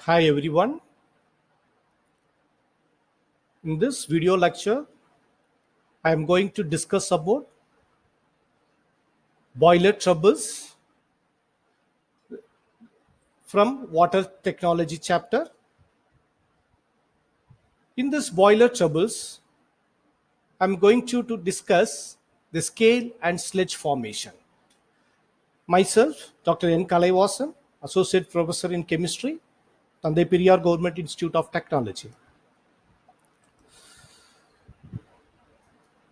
Hi everyone. In this video lecture, I am going to discuss about boiler troubles from water technology chapter. In this boiler troubles, I am going to discuss the scale and sludge formation. Myself, Dr. N. Kalaivasan, Associate Professor in Chemistry, Tandai Periyar Government Institute of Technology.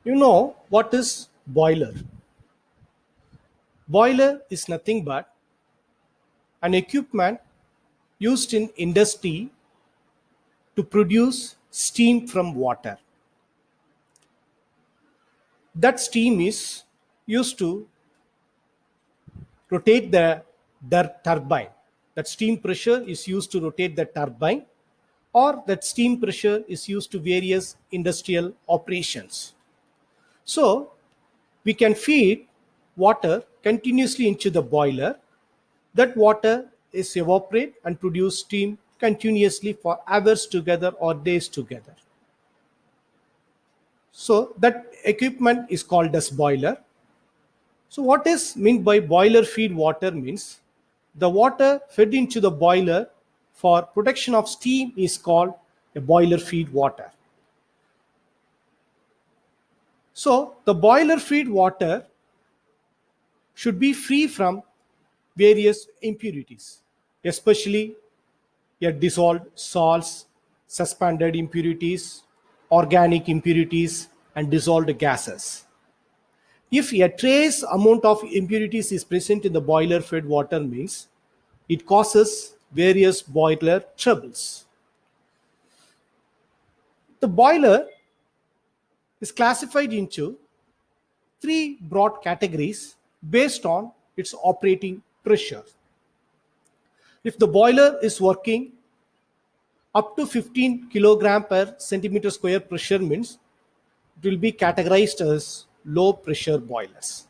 You know what is boiler? Boiler is nothing but an equipment used in industry to produce steam from water. That steam is used to rotate the turbine. That steam pressure is used to rotate the turbine, or that steam pressure is used to various industrial operations. So we can feed water continuously into the boiler. That water is evaporate and produce steam continuously for hours together or days together. So that equipment is called as boiler. So what is meant by boiler feed water means the water fed into the boiler for production of steam is called a boiler feed water. So the boiler feed water should be free from various impurities, especially dissolved salts, suspended impurities, organic impurities, and dissolved gases. If a trace amount of impurities is present in the boiler fed water means it causes various boiler troubles. The boiler is classified into three broad categories based on its operating pressure. If the boiler is working up to 15 kilogram per centimeter square pressure means it will be categorized as low pressure boilers.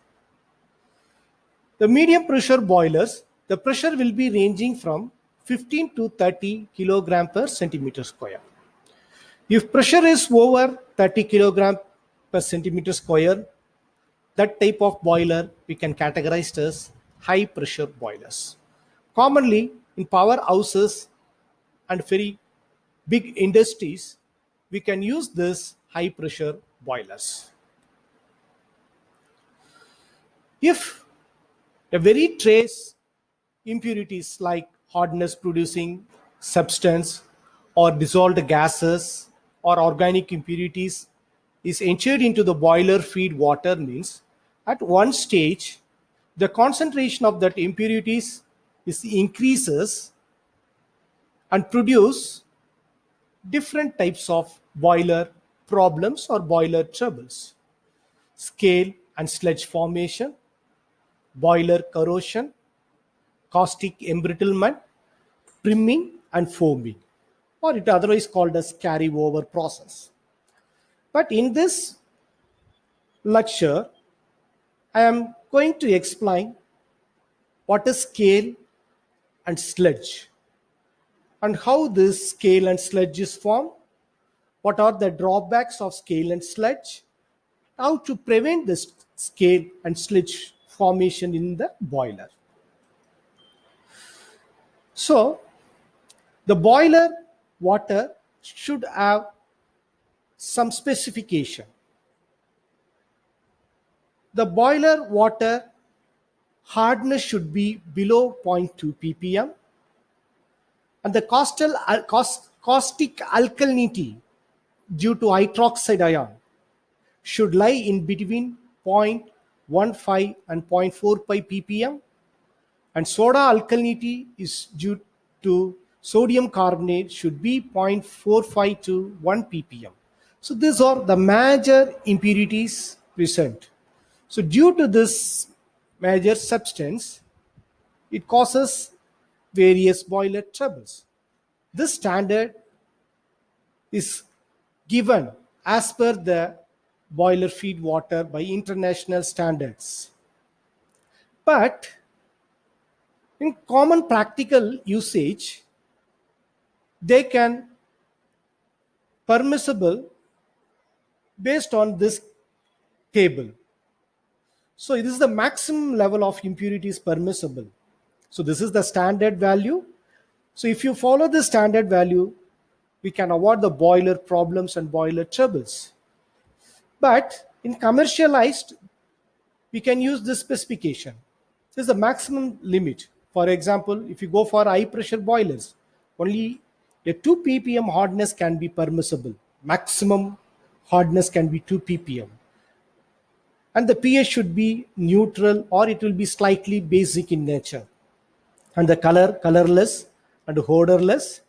The medium pressure boilers, the pressure will be ranging from 15 to 30 kilogram per centimeter square. If pressure is over 30 kilogram per centimeter square, that type of boiler we can categorize as high pressure boilers. Commonly in powerhouses and very big industries, we can use this high pressure boilers. If a very trace impurities like hardness producing substance or dissolved gases or organic impurities is entered into the boiler feed water means at one stage the concentration of that impurities is increases and produce different types of boiler problems or boiler troubles: scale and sludge formation, boiler corrosion, caustic embrittlement, trimming and foaming, or it otherwise called as carryover process. But in this lecture, I am going to explain what is scale and sludge and how this scale and sludge is formed, what are the drawbacks of scale and sludge, how to prevent this scale and sludge formation in the boiler. So the boiler water should have some specification. The boiler water hardness should be below 0.2 ppm and the caustic alkalinity due to hydroxide ion should lie in between 0.15 and 0.45 ppm, and soda alkalinity is due to sodium carbonate should be 0.45 to 1 ppm. So these are the major impurities present. So due to this major substance, it causes various boiler troubles. This standard is given as per the boiler feed water by international standards. But in common practical usage, they can permissible based on this table. So this is the maximum level of impurities permissible. So this is the standard value. So if you follow the standard value, we can avoid the boiler problems and boiler troubles. But in commercialized, we can use this specification. This is the maximum limit. For example, if you go for high pressure boilers, only a 2 ppm hardness can be permissible. Maximum hardness can be 2 ppm. And the pH should be neutral, or it will be slightly basic in nature. And the colorless and odorless.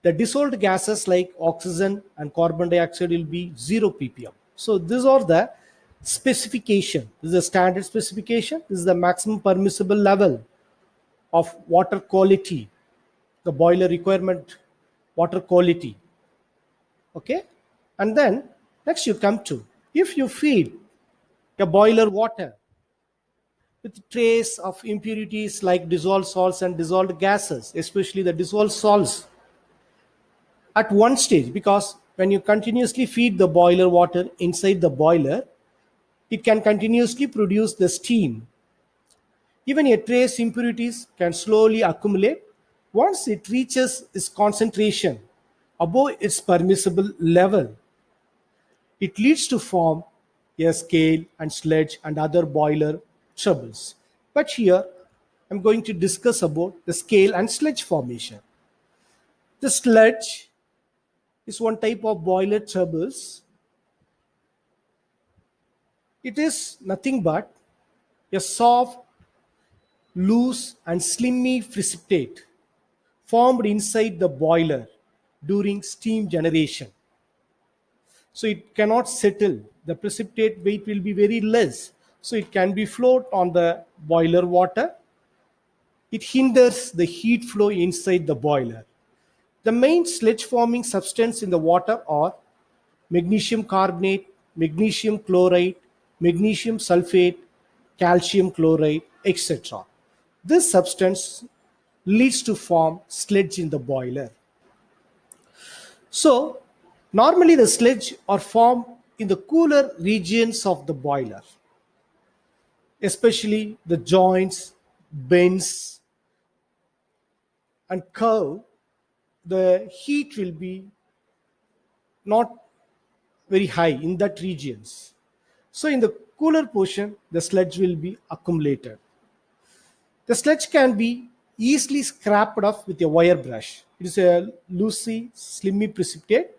The dissolved gases like oxygen and carbon dioxide will be 0 ppm. So these are the specification. This is a standard specification. This is the maximum permissible level of water quality, the boiler requirement water quality. Okay. And then next you come to, if you feed a boiler water with trace of impurities like dissolved salts and dissolved gases, especially the dissolved salts, at one stage, because when you continuously feed the boiler water inside the boiler, it can continuously produce the steam. Even a trace impurities can slowly accumulate. Once it reaches its concentration above its permissible level, it leads to form a scale and sludge and other boiler troubles. But here I'm going to discuss about the scale and sludge formation. The sludge is one type of boiler troubles. It is nothing but a soft, loose and slimy precipitate formed inside the boiler during steam generation. So it cannot settle. The precipitate weight will be very less. So it can be float on the boiler water. It hinders the heat flow inside the boiler. The main sludge forming substance in the water are magnesium carbonate, magnesium chloride, magnesium sulfate, calcium chloride, etc. This substance leads to form sludge in the boiler. So normally the sludge are formed in the cooler regions of the boiler, especially the joints, bends and curve. The heat will be not very high in that regions. So in the cooler portion, the sludge will be accumulated. The sludge can be easily scraped off with a wire brush. It is a loosey, slimy precipitate.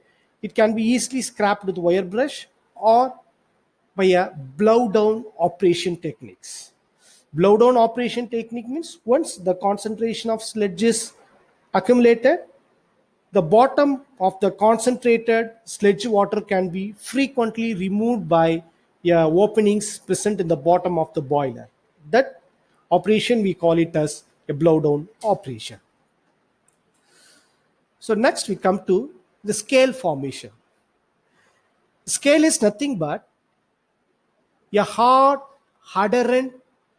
It can be easily scrapped with a wire brush or by a blow down operation techniques. Blow down operation technique means once the concentration of sludge is accumulated, the bottom of the concentrated sludge water can be frequently removed by openings present in the bottom of the boiler. That operation we call it as a blow down operation. So next we come to the scale formation. Scale is nothing but a hard, adherent,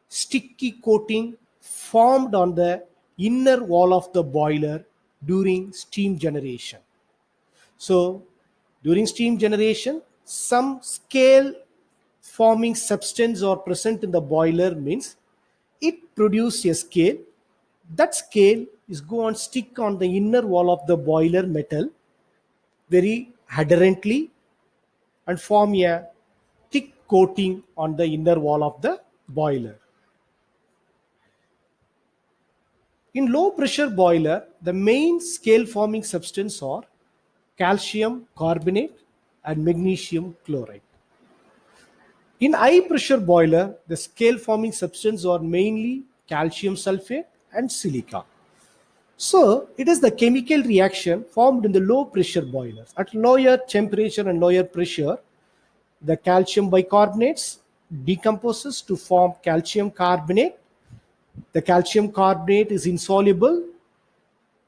sticky coating formed on the inner wall of the boiler during steam generation. So during steam generation, some scale forming substance are present in the boiler, means it produces a scale. That scale is go and stick on the inner wall of the boiler metal very adherently and form a thick coating on the inner wall of the boiler. In low pressure boiler, the main scale forming substance are calcium carbonate and magnesium chloride. In high pressure boiler, the scale forming substance are mainly calcium sulfate and silica. So it is the chemical reaction formed in the low pressure boilers. At lower temperature and lower pressure, the calcium bicarbonates decomposes to form calcium carbonate. The calcium carbonate is insoluble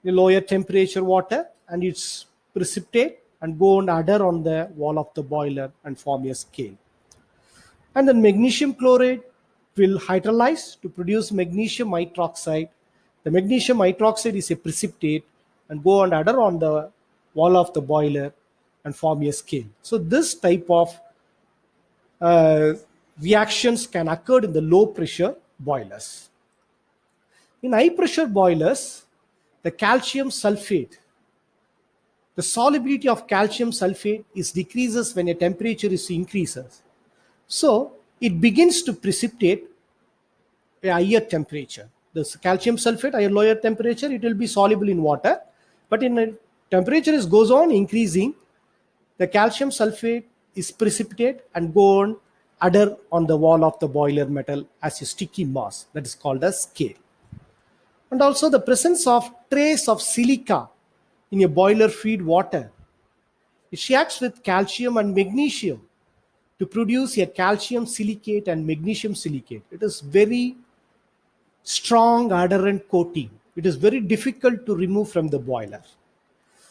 in lower temperature water and it's precipitate and go and adhere on the wall of the boiler and form a scale. And then magnesium chloride will hydrolyze to produce magnesium hydroxide. The magnesium hydroxide is a precipitate and go and adhere on the wall of the boiler and form a scale. So this type of uh, reactions can occur in the low pressure boilers. In high pressure boilers, the calcium sulfate, the solubility of calcium sulfate is decreases when a temperature is increases. So it begins to precipitate a higher temperature. This calcium sulfate, at a lower temperature, it will be soluble in water. But in a temperature is goes on increasing, the calcium sulfate is precipitate and go on adhere on the wall of the boiler metal as a sticky mass. That is called as scale. And also the presence of trace of silica in a boiler feed water. It reacts with calcium and magnesium to produce a calcium silicate and magnesium silicate. It is very strong adherent coating. It is very difficult to remove from the boiler.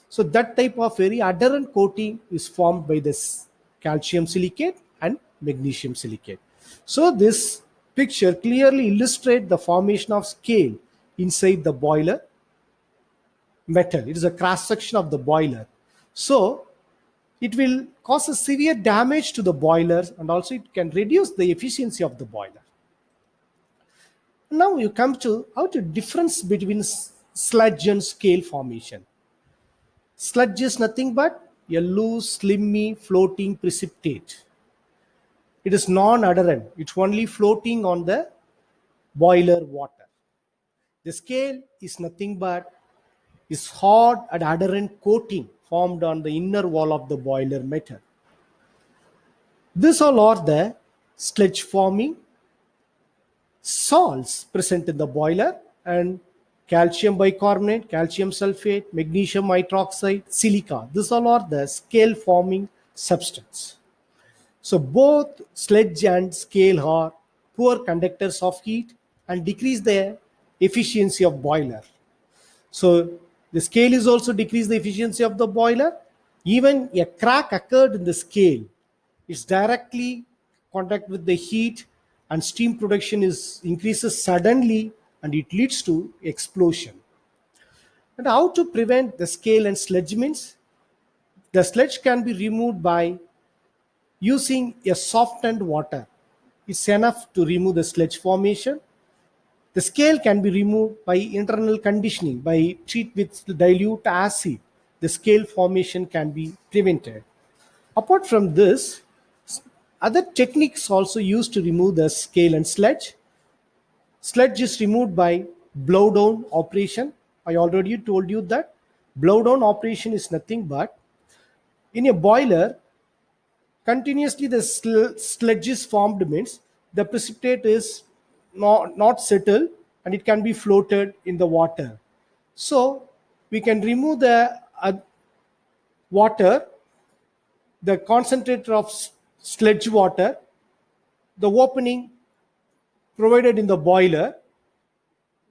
So that type of very adherent coating is formed by this calcium silicate and magnesium silicate. So this picture clearly illustrates the formation of scale inside the boiler metal. It is a cross section of the boiler. So it will cause a severe damage to the boilers, and also it can reduce the efficiency of the boiler. Now you come to how to difference between sludge and scale formation. Sludge is nothing but a loose, slimy, floating precipitate. It is non-adherent. It's only floating on the boiler water. The scale is nothing but is hard and adherent coating formed on the inner wall of the boiler metal. These all are the sludge forming salts present in the boiler, and calcium bicarbonate, calcium sulfate, magnesium hydroxide, silica. These all are the scale forming substance. So both sludge and scale are poor conductors of heat and decrease the efficiency of boiler. So the scale is also decrease the efficiency of the boiler. Even a crack occurred in the scale is directly contact with the heat, and steam production is increases suddenly and it leads to explosion. And how to prevent the scale and sludge means? The sludge can be removed by using a softened water. It's enough to remove the sludge formation. The scale can be removed by internal conditioning, by treat with dilute acid. The scale formation can be prevented. Apart from this, other techniques also used to remove the scale and sludge. Sludge is removed by blow down operation. I already told you that blow down operation is nothing but in a boiler, continuously the sludge is formed means the precipitate is not settled and it can be floated in the water. So we can remove the water, the concentrator of sludge water, the opening provided in the boiler.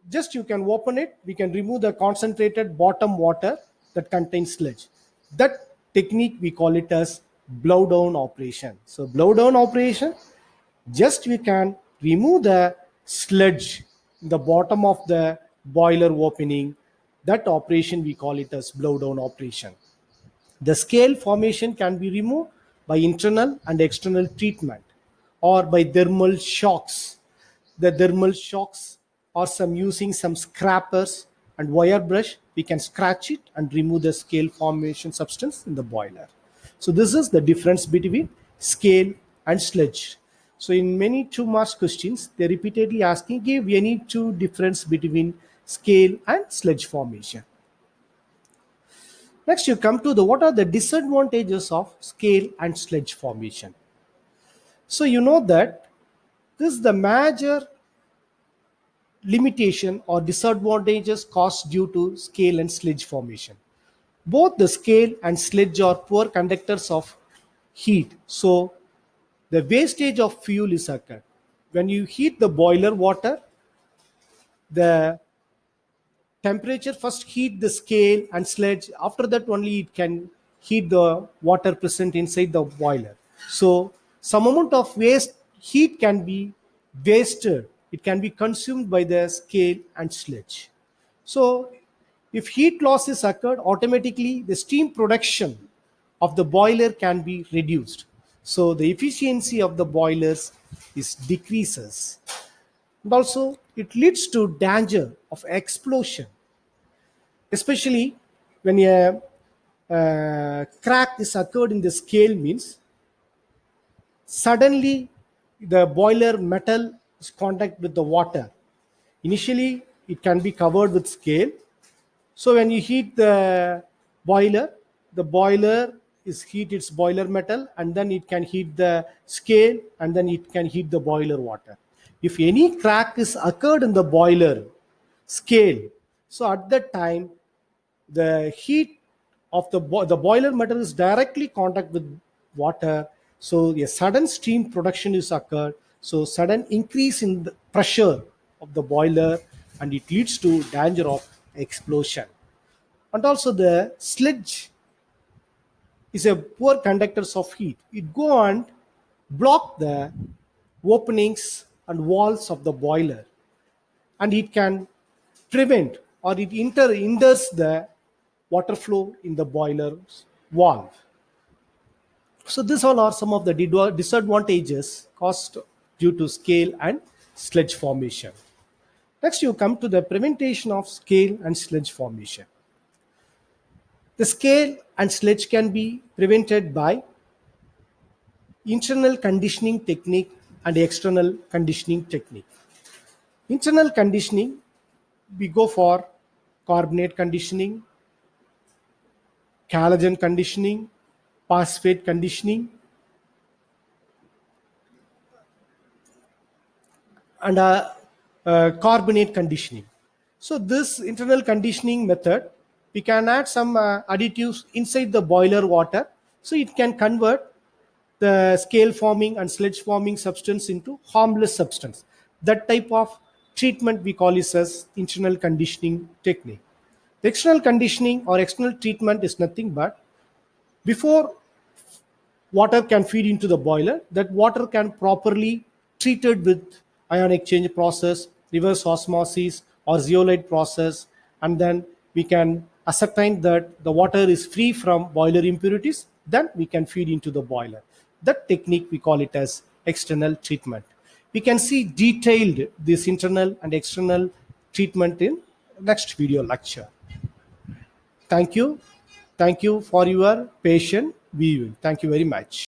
Just you can open it, we can remove the concentrated bottom water that contains sludge. That technique we call it as blow down operation. So blow down operation, just we can remove the sludge in the bottom of the boiler opening. That operation we call it as blow down operation. The scale formation can be removed by internal and external treatment or by thermal shocks. The thermal shocks or some using some scrapers and wire brush, we can scratch it and remove the scale formation substance in the boiler. So this is the difference between scale and sludge. So in many 2 marks questions, they repeatedly asking give any two difference between scale and sludge formation. Next, you come to the what are the disadvantages of scale and sludge formation. So you know that this is the major limitation or disadvantages caused due to scale and sludge formation. Both the scale and sludge are poor conductors of heat. So the wastage of fuel is occurred. When you heat the boiler water, the temperature first heat the scale and sludge, after that only it can heat the water present inside the boiler. So some amount of waste heat can be wasted, it can be consumed by the scale and sludge. So If heat loss is occurred, automatically the steam production of the boiler can be reduced. So the efficiency of the boilers is decreases. And also it leads to danger of explosion, especially when a crack is occurred in the scale means suddenly the boiler metal is contact with the water. Initially it can be covered with scale. So when you heat the boiler is heat its boiler metal, and then it can heat the scale, and then it can heat the boiler water. If any crack is occurred in the boiler scale, so at that time the heat of the boiler metal is directly contact with water, so a sudden steam production is occurred, so sudden increase in the pressure of the boiler, and it leads to danger of explosion. And also the sludge is a poor conductors of heat. It go and block the openings and walls of the boiler, and it can prevent or it hinders the water flow in the boiler's valve. So these all are some of the disadvantages caused due to scale and sludge formation. Next, you come to the prevention of scale and sludge formation. The scale and sludge can be prevented by internal conditioning technique and external conditioning technique. Internal conditioning, we go for carbonate conditioning, halogen conditioning, phosphate conditioning, and carbonate conditioning. So this internal conditioning method, we can add some additives inside the boiler water, so it can convert the scale forming and sludge forming substance into harmless substance. That type of treatment we call it as internal conditioning technique. The external conditioning or external treatment is nothing but before water can feed into the boiler, that water can properly treated with ion exchange process, reverse osmosis or zeolite process, and then we can ascertain that the water is free from boiler impurities, then we can feed into the boiler. That technique we call it as external treatment. We can see detailed this internal and external treatment in next video lecture. Thank you. Thank you for your patient viewing. Thank you very much.